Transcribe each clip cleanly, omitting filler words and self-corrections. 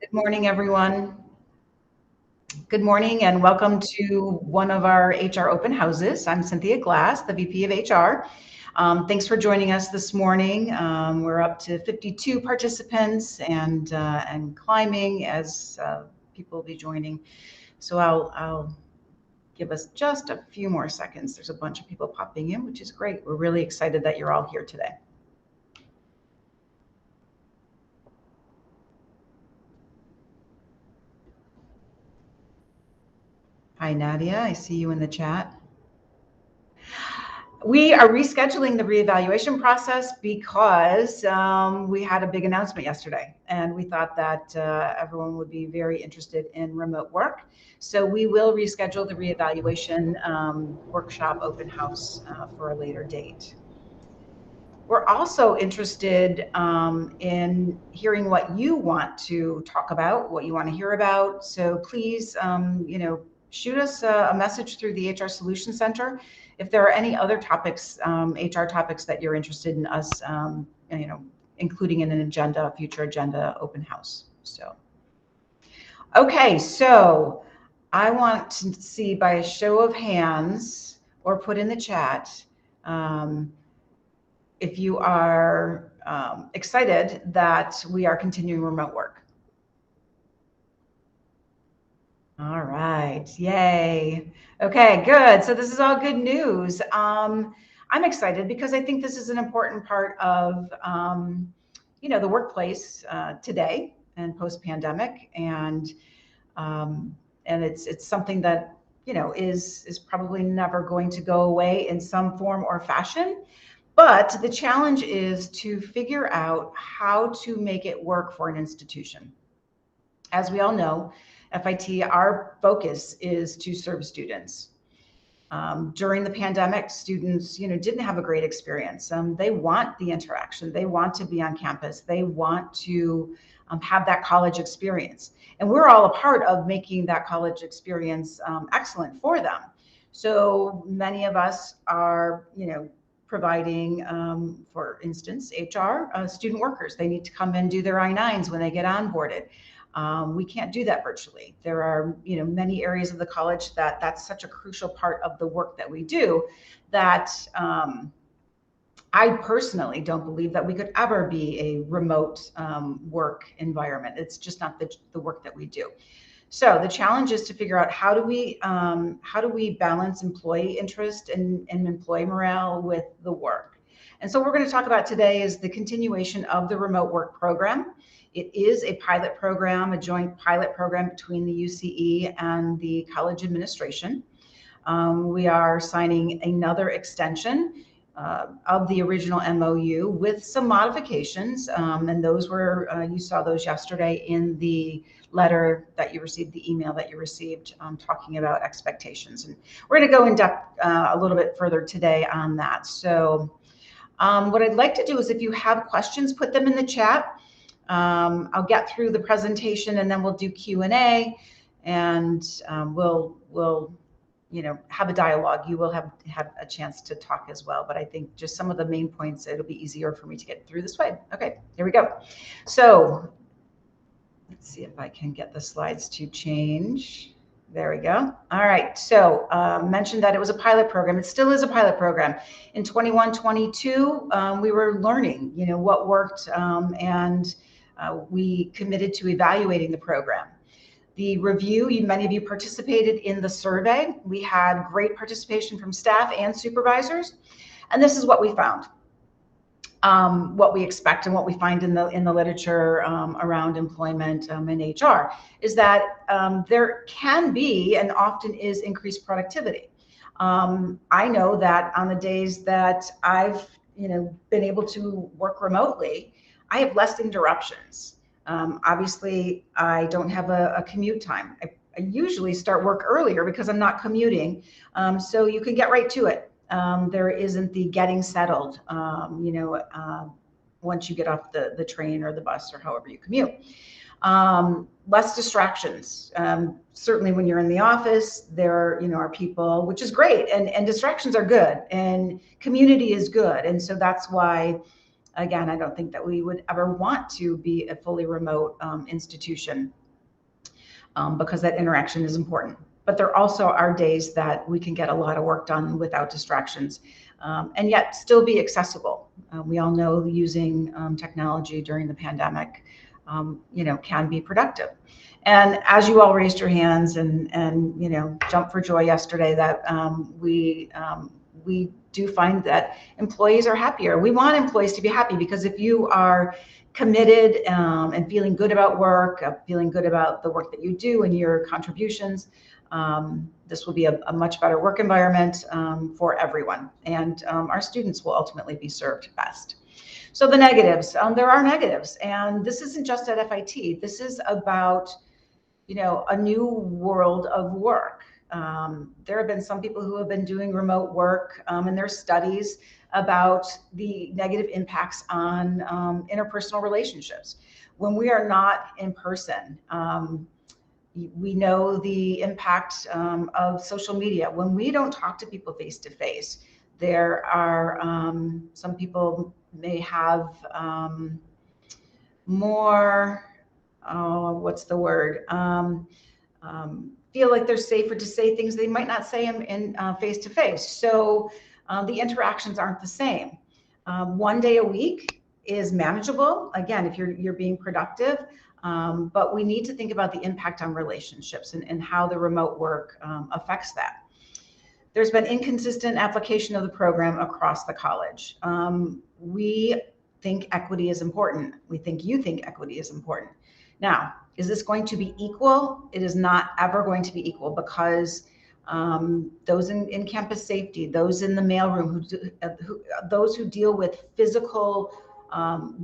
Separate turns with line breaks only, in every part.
Good morning, everyone. Good morning and welcome to one of our HR open houses. I'm Cynthia Glass, the VP of HR. Thanks for joining us this morning. We're up to 52 participants and climbing as people will be joining. So I'll give us just a few more seconds. There's a bunch of people popping in, which is great. We're really excited that you're all here today. Hi, Nadia. I see you in the chat. We are rescheduling the reevaluation process because we had a big announcement yesterday, and we thought that everyone would be very interested in remote work. So we will reschedule the reevaluation workshop open house for a later date. We're also interested in hearing what you want to talk about, what you want to hear about. So please, shoot us a message through the HR Solutions Center. If there are any other topics, HR topics that you're interested in us, including in an agenda, a future agenda open house. Okay, so I want to see by a show of hands or put in the chat. If you are excited that we are continuing remote work. All right, yay. Okay, good. So this is all good news. I'm excited because I think this is an important part of, the workplace today and post-pandemic, and it's something that is probably never going to go away in some form or fashion. But the challenge is to figure out how to make it work for an institution. As we all know, FIT, our focus is to serve students. During the pandemic, students, didn't have a great experience. They want the interaction. They want to be on campus. They want to have that college experience. And we're all a part of making that college experience excellent for them. So many of us are, providing, for instance, HR, student workers. They need to come and do their I-9s when they get onboarded. We can't do that virtually. There are, many areas of the college that's such a crucial part of the work that we do that I personally don't believe that we could ever be a remote work environment. It's just not the work that we do. So the challenge is to figure out how do we balance employee interest and employee morale with the work. And so what we're going to talk about today is the continuation of the remote work program. It is a pilot program, a joint pilot program between the UCE and the college administration. We are signing another extension of the original MOU with some modifications, and those were, you saw those yesterday in the letter that you received, the email that you received, talking about expectations. And we're going to go in depth a little bit further today on that. So what I'd like to do is if you have questions, put them in the chat. I'll get through the presentation and then we'll do Q&A, and we'll have a dialogue. You will have a chance to talk as well, but I think just some of the main points, it'll be easier for me to get through this way. Okay, here we go. So let's see if I can get the slides to change. There we go. All right, so mentioned that it was a pilot program. It still is a pilot program. In 21-22, we were learning, what worked, and we committed to evaluating the program. The review, many of you participated in the survey. We had great participation from staff and supervisors. And this is what we found. What we expect and what we find in the literature around employment and HR is that there can be and often is increased productivity. I know that on the days that I've been able to work remotely, I have less interruptions. Obviously, I don't have a commute time. I usually start work earlier because I'm not commuting, so you can get right to it. There isn't the getting settled, once you get off the train or the bus or however you commute. Less distractions. Certainly when you're in the office, there are people, which is great, and distractions are good, and community is good. And so that's why Again, I don't think that we would ever want to be a fully remote institution because that interaction is important. But there also are days that we can get a lot of work done without distractions and yet still be accessible. We all know using technology during the pandemic, can be productive. And as you all raised your hands and jumped for joy yesterday that we do find that employees are happier. We want employees to be happy because if you are committed and feeling good about work, feeling good about the work that you do and your contributions, this will be a much better work environment for everyone. And our students will ultimately be served best. So the negatives, there are negatives. And this isn't just at FIT. This is about, a new world of work. There have been some people who have been doing remote work and there's studies about the negative impacts on interpersonal relationships. When we are not in person, we know the impact of social media. When we don't talk to people face to face, there are some people may have more, what's the word? Feel like they're safer to say things they might not say in face to face. So the interactions aren't the same. 1 day a week is manageable. Again, if you're being productive, but we need to think about the impact on relationships and how the remote work affects that. There's been inconsistent application of the program across the college. We think equity is important. We think you think equity is important. Now, is this going to be equal? It is not ever going to be equal because those in campus safety, those in the mailroom, those who deal with physical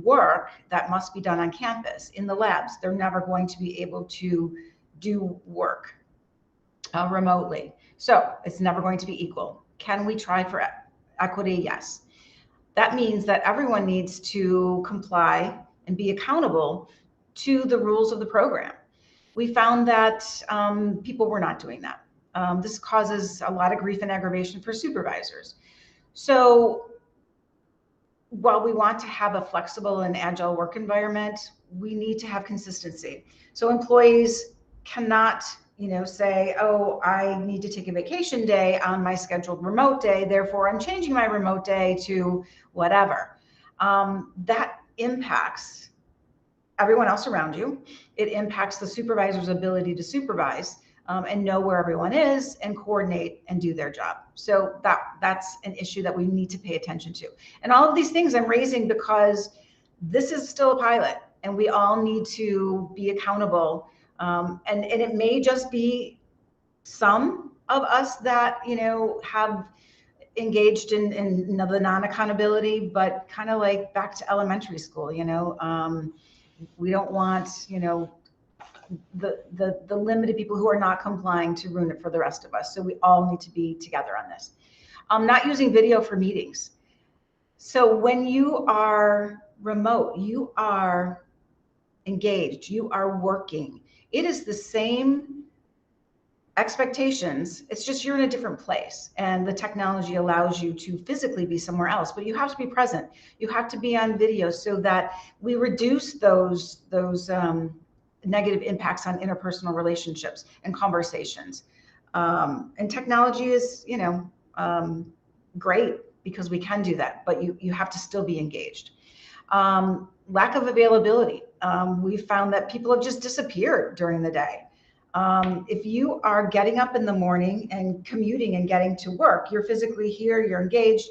work that must be done on campus, in the labs, they're never going to be able to do work remotely. So it's never going to be equal. Can we try for equity? Yes. That means that everyone needs to comply and be accountable to the rules of the program. We found that people were not doing that. This causes a lot of grief and aggravation for supervisors. So while we want to have a flexible and agile work environment, we need to have consistency. So employees cannot, say, oh, I need to take a vacation day on my scheduled remote day, therefore I'm changing my remote day to whatever. That impacts everyone else around you. It impacts the supervisor's ability to supervise and know where everyone is and coordinate and do their job. So that's an issue that we need to pay attention to. And all of these things I'm raising because this is still a pilot and we all need to be accountable. And it may just be some of us that, have engaged in the non-accountability, but kind of like back to elementary school, we don't want, the limited people who are not complying to ruin it for the rest of us. So we all need to be together on this. Not using video for meetings. So when you are remote, you are engaged, you are working. It is the same expectations. It's just you're in a different place and the technology allows you to physically be somewhere else, but you have to be present. You have to be on video so that we reduce those negative impacts on interpersonal relationships and conversations. And technology is, great because we can do that, but you have to still be engaged. Lack of availability. We found that people have just disappeared during the day. If you are getting up in the morning and commuting and getting to work, you're physically here, you're engaged.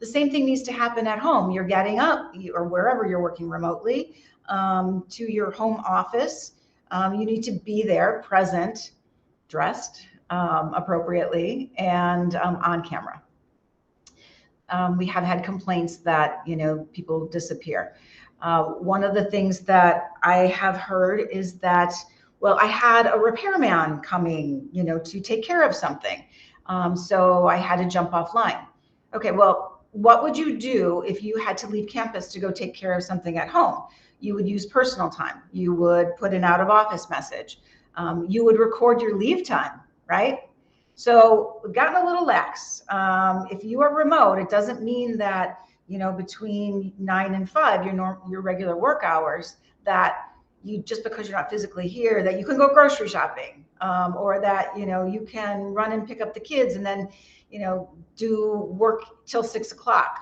The same thing needs to happen at home. You're getting up or wherever you're working remotely to your home office. You need to be there, present, dressed appropriately, and on camera. We have had complaints that, people disappear. One of the things that I have heard is that, well, I had a repairman coming, to take care of something. So I had to jump offline. Okay, well, what would you do if you had to leave campus to go take care of something at home? You would use personal time. You would put an out of office message. You would record your leave time, right? So we've gotten a little lax. If you are remote, it doesn't mean that between 9 and 5, your regular work hours, that you, just because you're not physically here, that you can go grocery shopping, or that, you can run and pick up the kids and then, do work till 6 o'clock.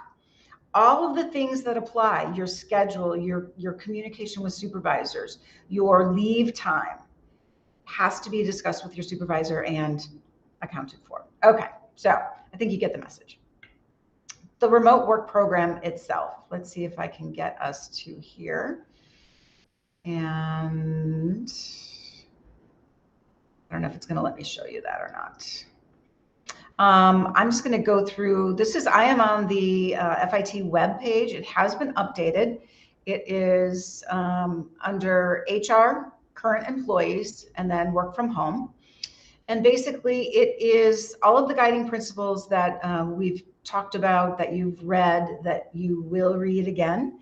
All of the things that apply, your schedule, your communication with supervisors, your leave time, has to be discussed with your supervisor and accounted for. Okay, so I think you get the message. The remote work program itself. Let's see if I can get us to here. And I don't know if it's going to let me show you that or not. I'm just going to go through. I am on the FIT web page. It has been updated. It is under HR, current employees, and then work from home. And basically, it is all of the guiding principles that we've talked about, that you've read, that you will read again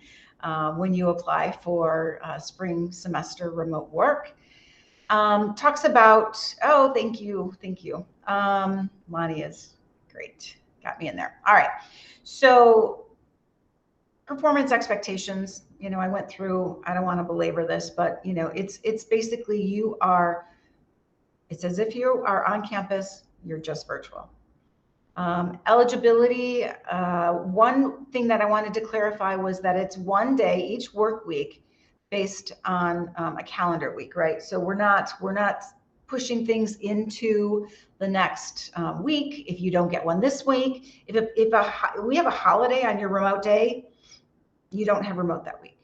when you apply for spring semester remote work. Talks about, oh, thank you. Lonnie is great. Got me in there. All right. So performance expectations, I went through, I don't want to belabor this, but it's basically it's as if you are on campus, you're just virtual. Eligibility, one thing that I wanted to clarify was that it's one day each work week based on a calendar week, right? So we're not pushing things into the next week if you don't get one this week. If we have a holiday on your remote day, you don't have remote that week.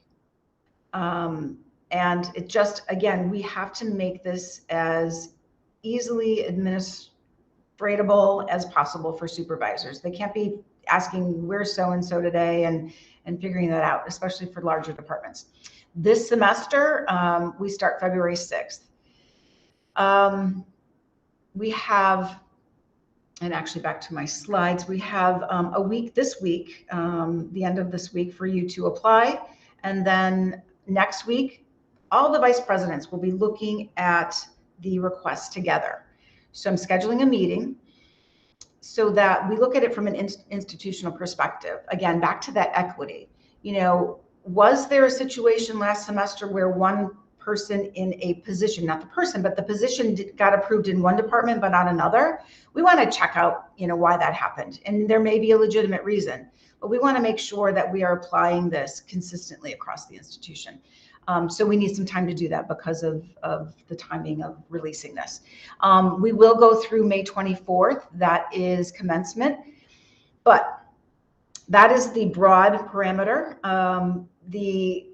And it just, again, we have to make this as easily administratable as possible for supervisors. They can't be asking, where's so-and-so today, and figuring that out, especially for larger departments. This semester, we start February 6th. We have, and actually back to my slides, we have a week this week, the end of this week, for you to apply. And then next week, all the vice presidents will be looking at the request together. So I'm scheduling a meeting so that we look at it from an institutional perspective. Again, back to that equity. Was there a situation last semester where one person in a position, not the person, but the position got approved in one department but not another? We want to check out, why that happened. And there may be a legitimate reason, but we want to make sure that we are applying this consistently across the institution. So we need some time to do that because of the timing of releasing this. We will go through May 24th. That is commencement, but that is the broad parameter. The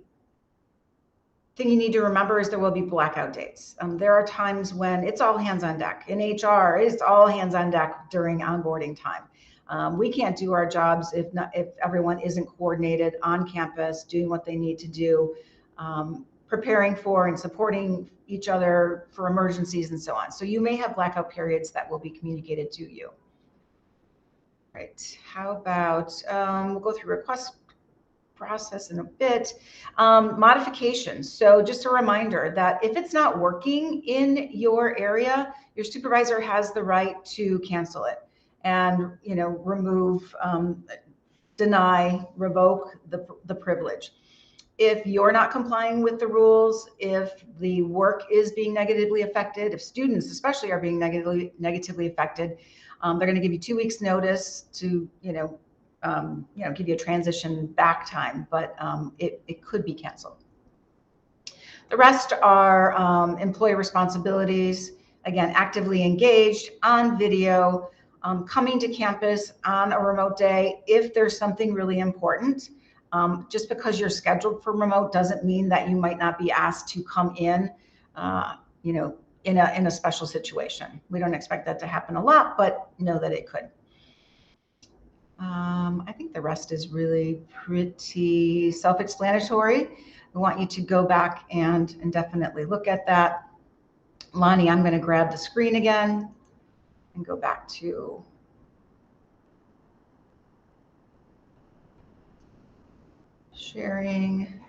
thing you need to remember is there will be blackout dates. There are times when it's all hands on deck. In HR, it's all hands on deck during onboarding time. We can't do our jobs if everyone isn't coordinated on campus, doing what they need to do, preparing for and supporting each other for emergencies and so on. So you may have blackout periods that will be communicated to you. Right. How about, we'll go through request process in a bit. Modifications. So just a reminder that if it's not working in your area, your supervisor has the right to cancel it and, remove, deny, revoke the privilege. If you're not complying with the rules, if the work is being negatively affected, if students especially are being negatively affected, they're going to give you 2 weeks notice to, give you a transition back time, but it could be canceled. The rest are employee responsibilities. Again, actively engaged, on video, coming to campus on a remote day if there's something really important. Just because you're scheduled for remote doesn't mean that you might not be asked to come in, in a special situation. We don't expect that to happen a lot, but know that it could. I think the rest is really pretty self-explanatory. I want you to go back and definitely look at that. Lonnie, I'm going to grab the screen again and go back to sharing.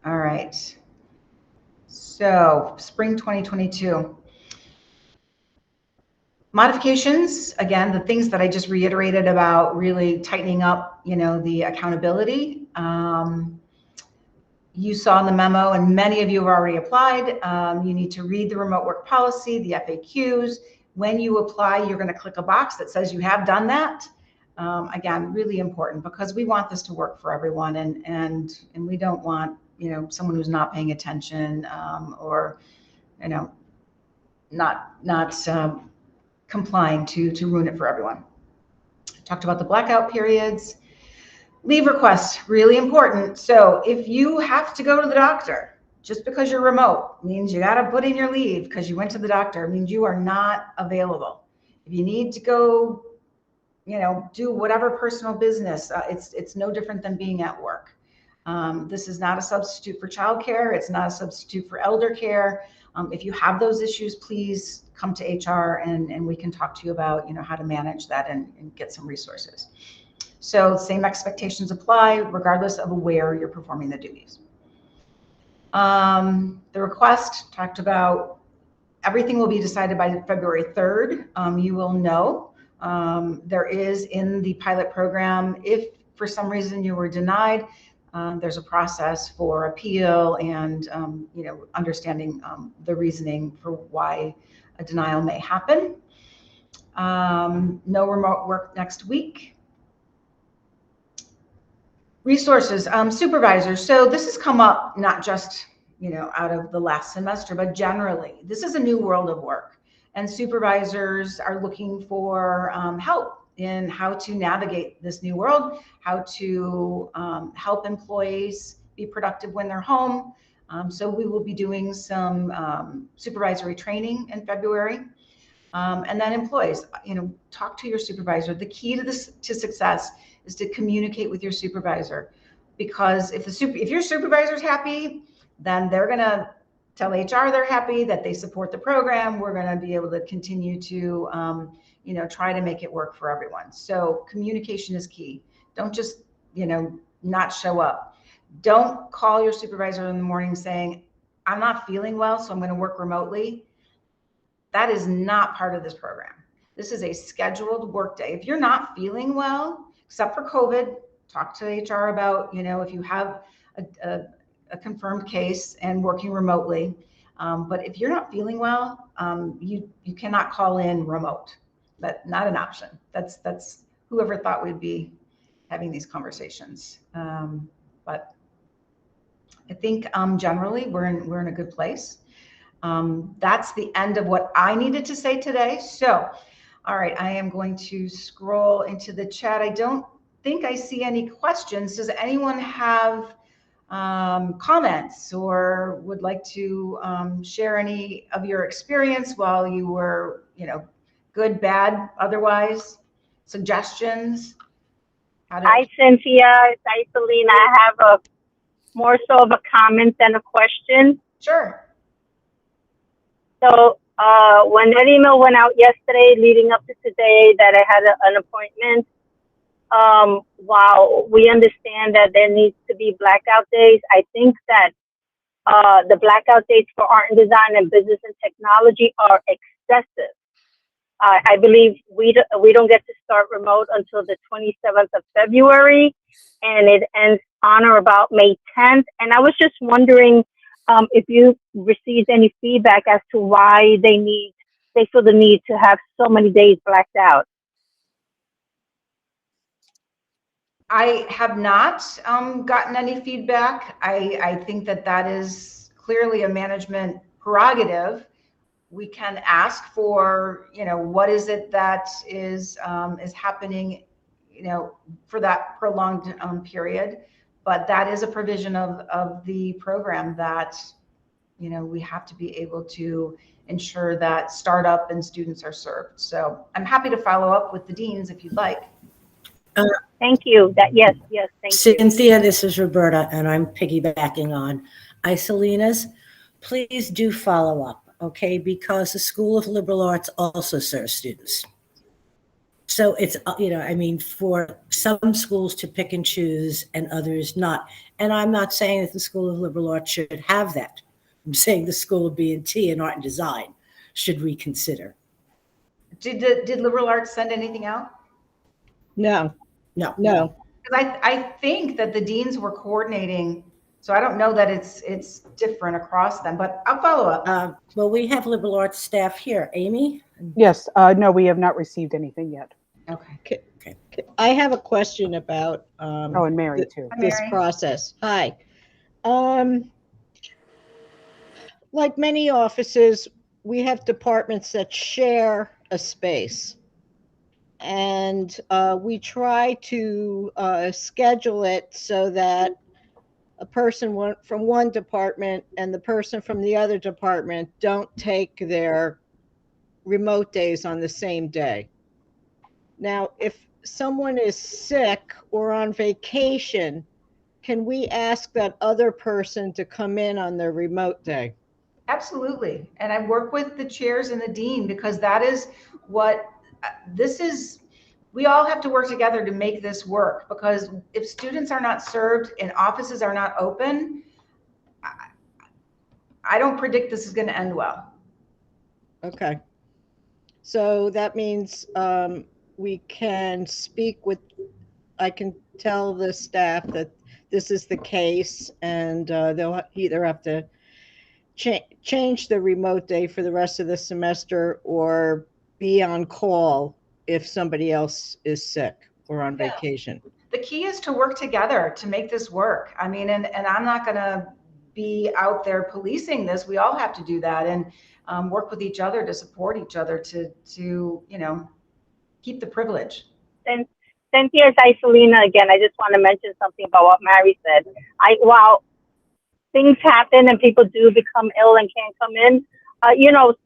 All right. So spring 2022. Modifications, again, the things that I just reiterated about really tightening up, the accountability. You saw in the memo, and many of you have already applied. You need to read the remote work policy, the FAQs. When you apply, you're going to click a box that says you have done that. Again, really important, because we want this to work for everyone, and we don't want someone who's not paying attention or not complying to ruin it for everyone. Talked about the blackout periods. Leave requests, really important. So if you have to go to the doctor, just because you're remote means you got to put in your leave because you went to the doctor, means you are not available. If you need to go, do whatever personal business, it's no different than being at work. This is not a substitute for childcare. It's not a substitute for elder care. If you have those issues, please come to HR and we can talk to you about, how to manage that and get some resources. So same expectations apply regardless of where you're performing the duties. The request talked about everything will be decided by February 3rd. You will know. There is in the pilot program, if for some reason you were denied, there's a process for appeal and understanding the reasoning for why a denial may happen. No remote work next week. Resources, supervisors. So this has come up not just out of the last semester, but generally. This is a new world of work, and supervisors are looking for help in how to navigate this new world, how to help employees be productive when they're home. So we will be doing some supervisory training in February. And then employees, talk to your supervisor. The key to success is to communicate with your supervisor, because if your supervisor's happy, then they're going to tell HR they're happy that they support the program. We're going to be able to continue to try to make it work for everyone. So communication is key. Don't just not show up. Don't call your supervisor in the morning saying, I'm not feeling well, so I'm going to work remotely. That is not part of this program. This is a scheduled work day. If you're not feeling well, except for COVID, talk to HR about, if you have a confirmed case and working remotely. But if you're not feeling well, you cannot call in remote. That's not an option. That's whoever thought we'd be having these conversations. But I think generally we're in a good place. That's the end of what I needed to say today. So, all right, I am going to scroll into the chat. I don't think I see any questions. Does anyone have comments or would like to share any of your experience while you were, good, bad, otherwise? Suggestions?
Hi, Cynthia. It's Isolina. I have more so of a comment than a question.
Sure.
So when that email went out yesterday leading up to today that I had an appointment, while we understand that there needs to be blackout days, I think that the blackout dates for art and design and business and technology are excessive. I believe we don't get to start remote until the 27th of February, and it ends on or about May 10th. And I was just wondering if you received any feedback as to why they feel the need to have so many days blacked out.
I have not gotten any feedback. I think that is clearly a management prerogative. We can ask for, what is it that is happening, for that prolonged period. But that is a provision of the program that, we have to be able to ensure that startup and students are served. So I'm happy to follow up with the deans if you'd like.
Thank you. Yes, thank you.
Cynthia, this is Roberta, and I'm piggybacking on Isolina's. Please do follow up, okay? Because the School of Liberal Arts also serves students. So it's, for some schools to pick and choose and others not. And I'm not saying that the School of Liberal Arts should have that. I'm saying the School of B&T and Art and Design should reconsider.
Did liberal arts send anything out?
No,
No.
no.
Because I think that the deans were coordinating, so I don't know that it's different across them, but I'll follow up.
Well, we have liberal arts staff here. Amy?
Yes, no, we have not received anything yet.
Okay.
I have a question about
Oh, and Mary too.
this
Mary.
process. Hi. Like many offices, we have departments that share a space. And we try to schedule it so that a person from one department and the person from the other department don't take their remote days on the same day. Now, if someone is sick or on vacation, can we ask that other person to come in on their remote day?
Absolutely. And I work with the chairs and the dean because that is what we all have to work together to make this work, because if students are not served and offices are not open, I don't predict this is going to end well.
Okay. So that means we can speak with, I can tell the staff that this is the case, and they'll either have to change the remote day for the rest of the semester or be on call if somebody else is sick or on vacation.
The key is to work together to make this work. I mean, and I'm not going to be out there policing this. We all have to do that and work with each other to support each other to keep the privilege.
And Cynthia, it's Isolina again. I just want to mention something about what Mary said. While things happen and people do become ill and can't come in,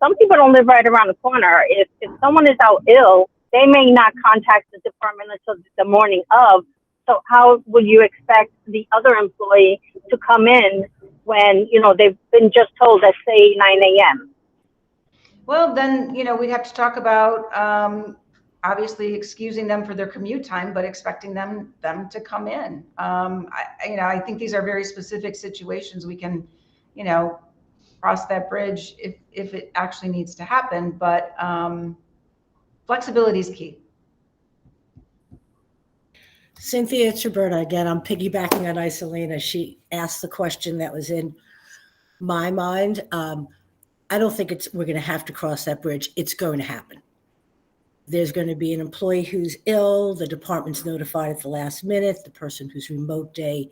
some people don't live right around the corner. If someone is out ill, they may not contact the department until the morning of. So how would you expect the other employee to come in when, they've been just told at, say, 9 a.m.?
Well, then, we'd have to talk about obviously excusing them for their commute time, but expecting them to come in. I think these are very specific situations. We can, cross that bridge if it actually needs to happen, but flexibility is key.
Cynthia, it's Roberta again. I'm piggybacking on Isolina. She asked the question that was in my mind. I don't think we're going to have to cross that bridge. It's going to happen. There's going to be an employee who's ill. The department's notified at the last minute. The person whose remote day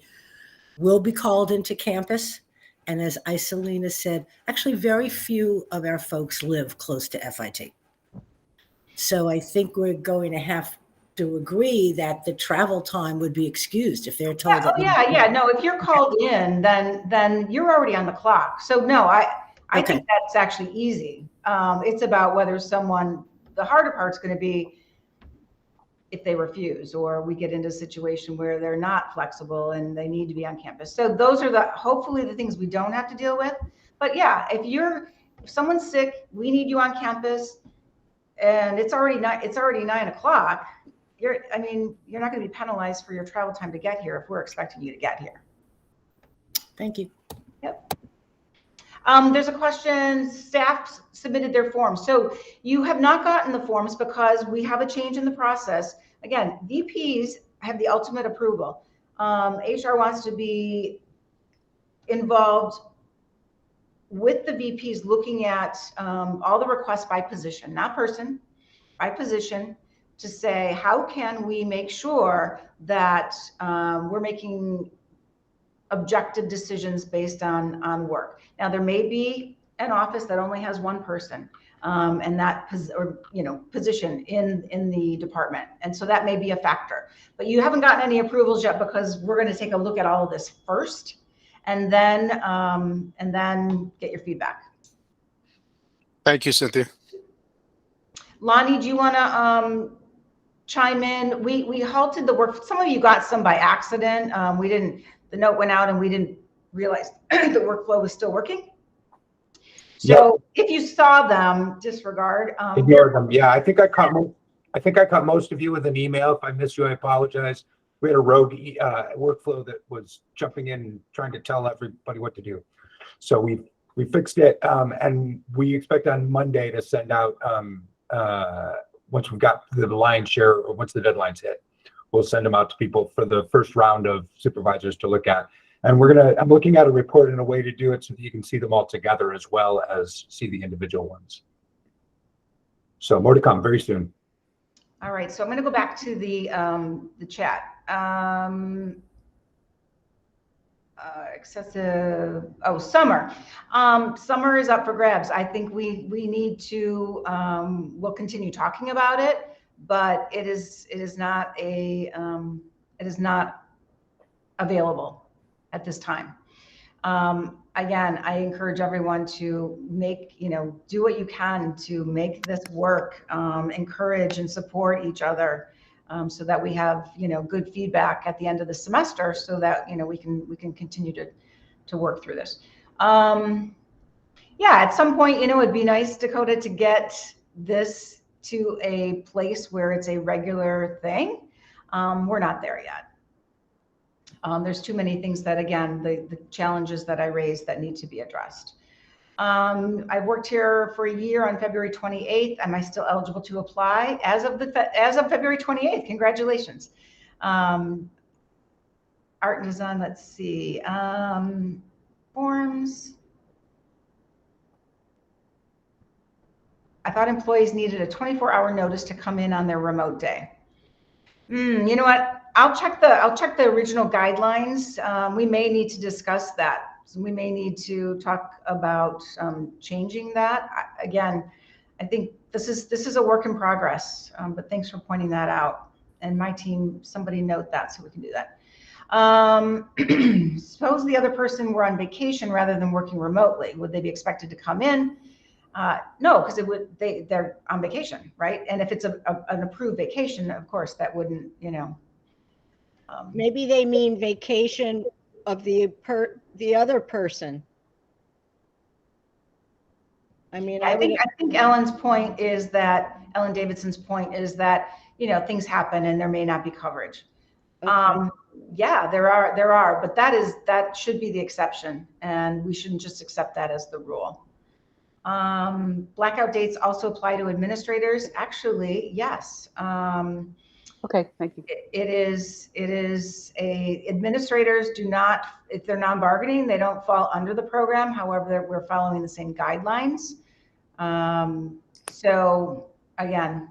will be called into campus. And as Isolina said, actually very few of our folks live close to FIT. So I think we're going to have to agree that the travel time would be excused if they're told.
No, if you're called in, then you're already on the clock. So no, I think that's actually easy. It's about whether the harder part's going to be if they refuse, or we get into a situation where they're not flexible and they need to be on campus. So those are hopefully the things we don't have to deal with. But yeah, if someone's sick, we need you on campus, and it's already 9 o'clock. You're not going to be penalized for your travel time to get here if we're expecting you to get here.
Thank you.
Yep. There's a question, staff submitted their forms. So you have not gotten the forms because we have a change in the process. Again, VPs have the ultimate approval. HR wants to be involved with the VPs looking at all the requests by position, not person, by position, to say, how can we make sure that we're making objective decisions based on work. Now, there may be an office that only has one person and that position in the department. And so that may be a factor, but you haven't gotten any approvals yet because we're going to take a look at all of this first and then get your feedback.
Thank you, Cynthia.
Lonnie, do you want to chime in? We halted the work. Some of you got some by accident. The note went out and we didn't realize the workflow was still working. So if you saw them, disregard.
Ignore them. Yeah, I think I caught most of you with an email. If I missed you, I apologize. We had a rogue workflow that was jumping in and trying to tell everybody what to do. So we fixed it, and we expect on Monday to send out once we've got the lion's share, or once the deadline's hit, we'll send them out to people for the first round of supervisors to look at. And I'm looking at a report in a way to do it so that you can see them all together as well as see the individual ones. So more to come very soon.
All right, so I'm going to go back to the chat. Excessive, summer. Summer is up for grabs. I think we need to, we'll continue talking about it, but it is not available at this time. Again, I encourage everyone to do what you can to make this work, encourage and support each other, so that we have, good feedback at the end of the semester, so that, we can continue to work through this. Yeah, at some point, it'd be nice, Dakota, to get this to a place where it's a regular thing. We're not there yet. There's too many things that, again, the challenges that I raised that need to be addressed. I've worked here for a year on February 28th. Am I still eligible to apply? As of February 28th, congratulations. Art and design, let's see. Forms. I thought employees needed a 24-hour notice to come in on their remote day. You know what? I'll check the original guidelines. We may need to discuss that. So we may need to talk about changing that. Again, I think this is a work in progress, but thanks for pointing that out. And my team, somebody note that so we can do that. Suppose the other person were on vacation rather than working remotely. Would they be expected to come in? No, because they're on vacation, right? And if it's an approved vacation, of course, that wouldn't,
Maybe they mean vacation of the other person. I mean,
I think Ellen Davidson's point is that, things happen and there may not be coverage.
Okay.
Yeah, there are, but that should be the exception, and we shouldn't just accept that as the rule. Blackout dates also apply to administrators. Actually, yes.
Okay, thank you.
Administrators do not, if they're non-bargaining, they don't fall under the program. However, we're following the same guidelines. So again,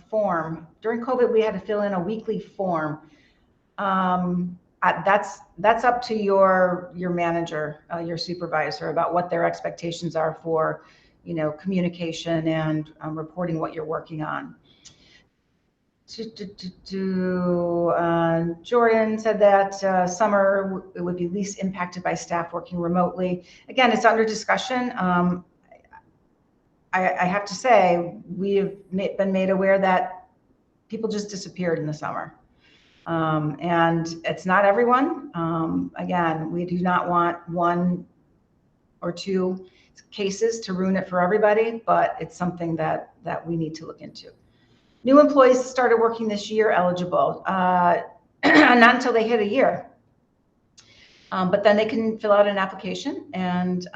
form. During COVID, we had to fill in a weekly form. That's up to your manager, your supervisor, about what their expectations are for, communication and reporting what you're working on. Jordan said that summer it would be least impacted by staff working remotely. Again, it's under discussion. I have to say, we've been made aware that people just disappeared in the summer. And it's not everyone. Again, we do not want one or two cases to ruin it for everybody, but it's something that we need to look into. New employees started working this year eligible, not until they hit a year. But then they can fill out an application and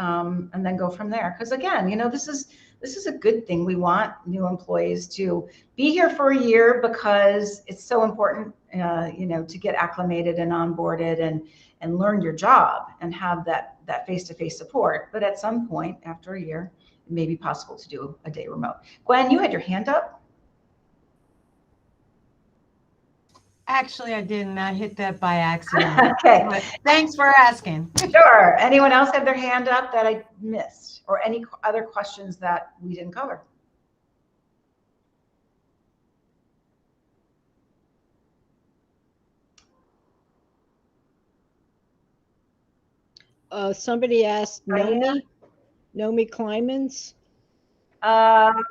then go from there. Because again, this is a good thing. We want new employees to be here for a year because it's so important, to get acclimated and onboarded and learn your job and have that face-to-face support. But at some point after a year, it may be possible to do a day remote. Gwen, you had your hand up.
Actually, I didn't. I hit that by accident.
Okay.
But thanks for asking.
Sure. Anyone else have their hand up that I missed, or any other questions that we didn't cover?
Somebody asked Nomi Kleinmans.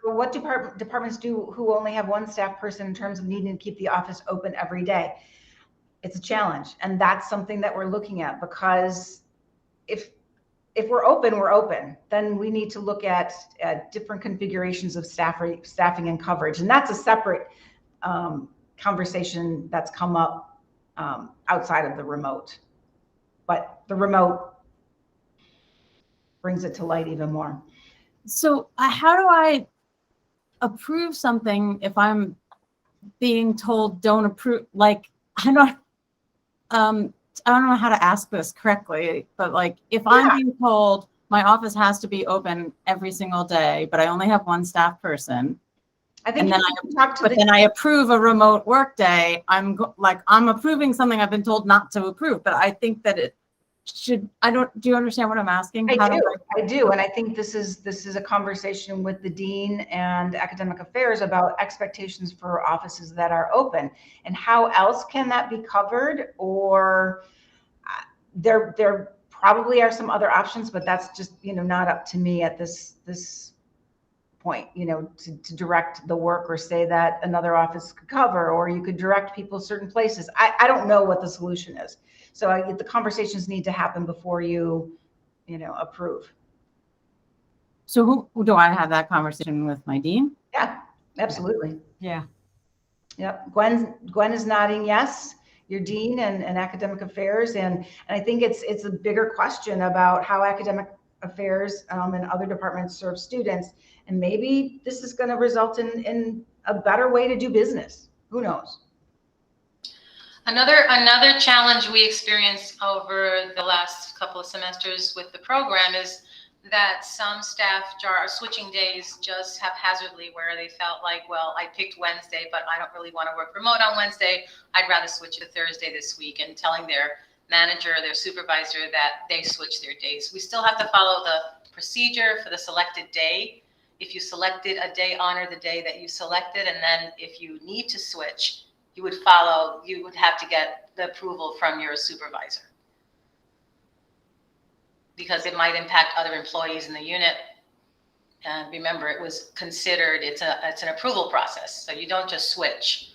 What departments who only have one staff person in terms of needing to keep the office open every day? It's a challenge, and that's something that we're looking at, because if we're open, then we need to look at different configurations of staffing and coverage, and that's a separate conversation that's come up outside of the remote. But the remote brings it to light even more.
So how do I approve something if I'm being told don't approve? Like, I don't know how to ask this correctly, but like, if I'm being told my office has to be open every single day, but I only have one staff person,
I think
and then I approve a remote work day, I'm approving something I've been told not to approve, but I think that it should, do you understand what I'm asking?
I do. And I think this is a conversation with the dean and academic affairs about expectations for offices that are open and how else can that be covered, or there probably are some other options, but that's just, not up to me at this point, to direct the work or say that another office could cover, or you could direct people certain places. I don't know what the solution is. So the conversations need to happen before you approve.
So who do I have that conversation with? My dean?
Yeah, absolutely.
Yeah.
Yep. Gwen is nodding yes. Your dean and academic affairs, and I think it's a bigger question about how academic affairs and other departments serve students, and maybe this is going to result in a better way to do business. Who knows?
Another challenge we experienced over the last couple of semesters with the program is that some staff are switching days just haphazardly, where they felt like, well, I picked Wednesday, but I don't really want to work remote on Wednesday. I'd rather switch to Thursday this week, and telling their manager, their supervisor, that they switch their days. We still have to follow the procedure for the selected day. If you selected a day, honor the day that you selected, and then if you need to switch, you would have to get the approval from your supervisor, because it might impact other employees in the unit. And remember, it was considered, it's an approval process. So you don't just switch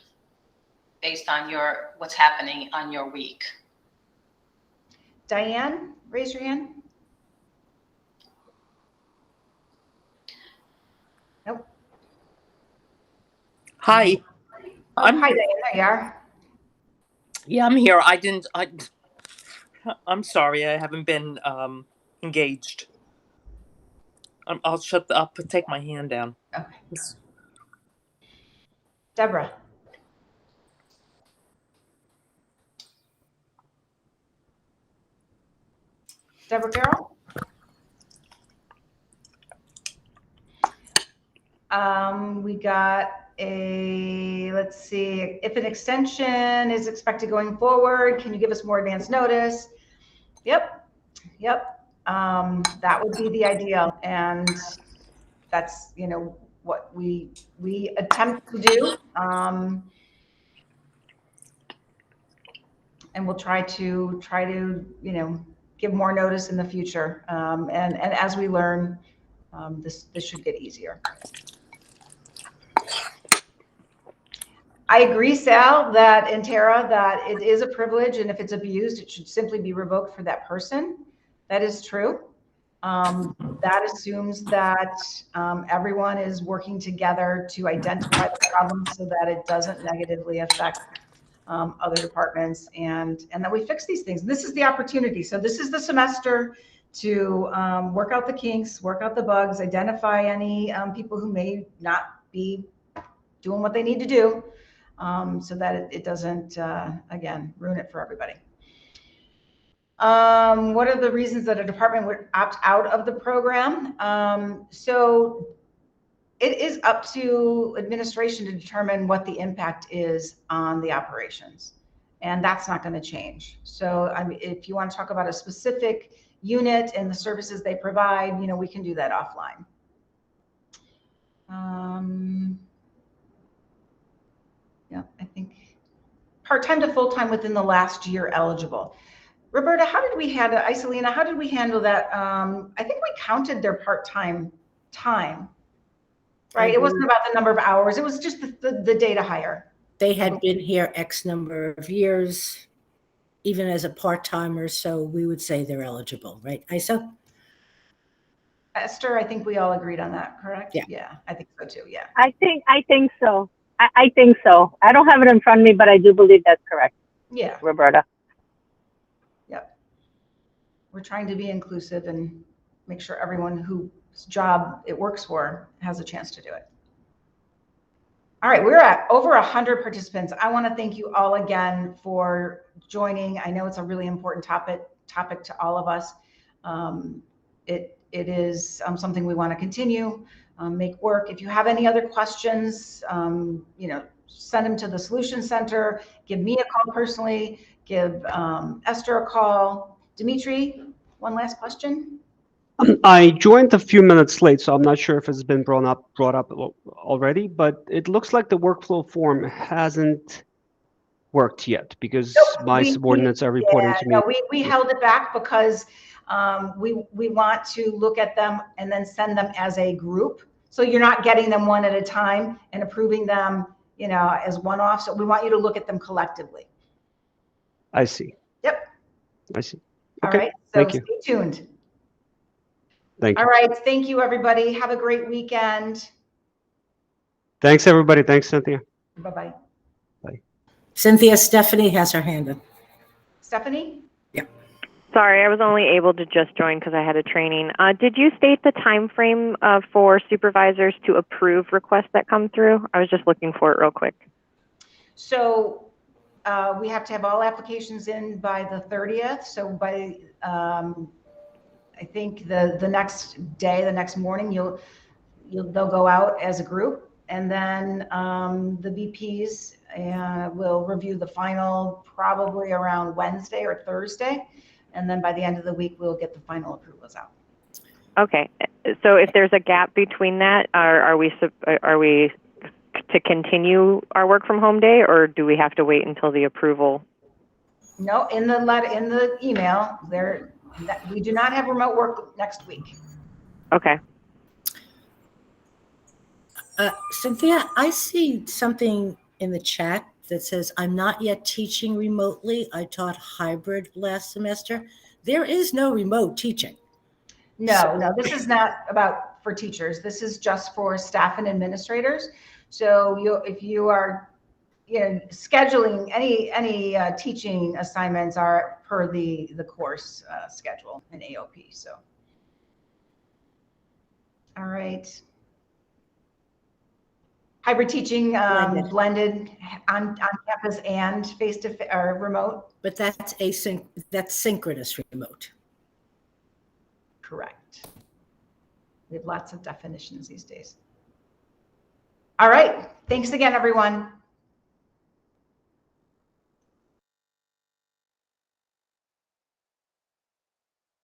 based on what's happening on your week.
Diane, raise your hand. Nope.
Hi.
Hi, Diane. There you are.
Yeah, I'm here. I'm sorry. I haven't been engaged. I'll take my hand down.
Okay. Deborah. Deborah Carroll? We got let's see, if an extension is expected going forward, can you give us more advance notice? Yep. That would be the ideal. And that's, what we attempt to do. And we'll try to, give more notice in the future. And as we learn, this should get easier. I agree, Sal, and Tara, that it is a privilege, and if it's abused, it should simply be revoked for that person. That is true. That assumes that everyone is working together to identify the problem so that it doesn't negatively affect other departments, and that we fix these things. This is the opportunity. So this is the semester to work out the kinks, work out the bugs, identify any people who may not be doing what they need to do, so that it doesn't, again, ruin it for everybody. What are the reasons that a department would opt out of the program? So it is up to administration to determine what the impact is on the operations, and that's not going to change. So if you want to talk about a specific unit and the services they provide, we can do that offline. Yeah, I think part-time to full-time within the last year eligible. Roberta, how did we handle, Iselina, how did we handle that? I think we counted their part-time time, right? It wasn't about the number of hours. It was just the data hire.
They had been here X number of years, even as a part-timer, so we would say they're eligible, right, Isa?
Esther, I think we all agreed on that, correct?
Yeah.
Yeah, I think so too, yeah.
I think so. I think so. I don't have it in front of me, but I do believe that's correct.
Yeah.
Roberta.
Yep. We're trying to be inclusive and make sure everyone whose job it works for has a chance to do it. All right, we're at over 100 participants. I want to thank you all again for joining. I know it's a really important topic to all of us. It is something we want to continue, make work. If you have any other questions, send them to the Solution Center. Give me a call personally. Give Esther a call. Dimitri, one last question.
I joined a few minutes late, so I'm not sure if it's been brought up already, but it looks like the workflow form hasn't worked yet because my subordinates are reporting to me.
No, we held it back because we want to look at them and then send them as a group. So you're not getting them one at a time and approving them, as one-off. So we want you to look at them collectively.
I see.
Yep.
I see.
All
Okay.
right. So
Thank you.
stay tuned.
Thank you.
All right. Thank you, everybody. Have a great weekend.
Thanks, everybody. Thanks, Cynthia.
Bye-bye.
Cynthia, Stephanie has her hand up.
Stephanie?
Sorry, I was only able to just join because I had a training. Did you state the time frame for supervisors to approve requests that come through? I was just looking for it real quick.
So we have to have all applications in by the 30th. So by I think the next day, the next morning, they'll go out as a group, and then the VPs will review the final probably around Wednesday or Thursday, and then by the end of the week we'll get the final approvals out.
Okay, so if there's a gap between that, are we to continue our work from home day, or do we have to wait until the approval?
No, in the email we do not have remote work next week.
Okay.
Cynthia, I see something in the chat that says, I'm not yet teaching remotely. I taught hybrid last semester. There is no remote teaching.
No, this is not about for teachers. This is just for staff and administrators. So if you are scheduling any teaching assignments are per the course schedule in AOP. So, all right. Hybrid teaching, blended on campus and face-to-face or remote.
But that's synchronous remote.
Correct. We have lots of definitions these days. All right. Thanks again, everyone.